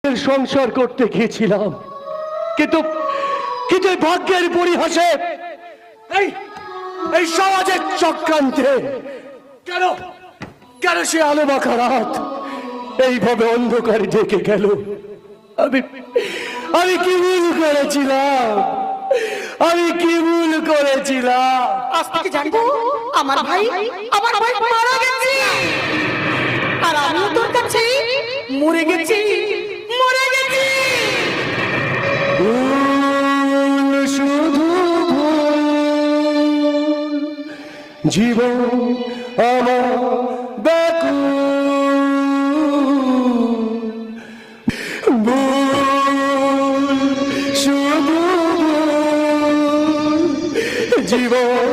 সংসার করতে গিয়েছিলাম, কিন্তু কিন্তু ভাগ্যের পরিহাসে এই এই সমাজের চক্রান্তে কেন কেন সে আলো মাখা রাত এইভাবে অন্ধকারে ঢেকে গেল। আমি আমি কি ভুল করেছিলাম? আমি কি ভুল করেছিলাম? আজ থেকে জানবো আমার ভাই মারা গেছে, আর আমিও তোর কাছে মরে গেছি। শুধু জীবন আমার ব্যাকুল, শুধু জীবন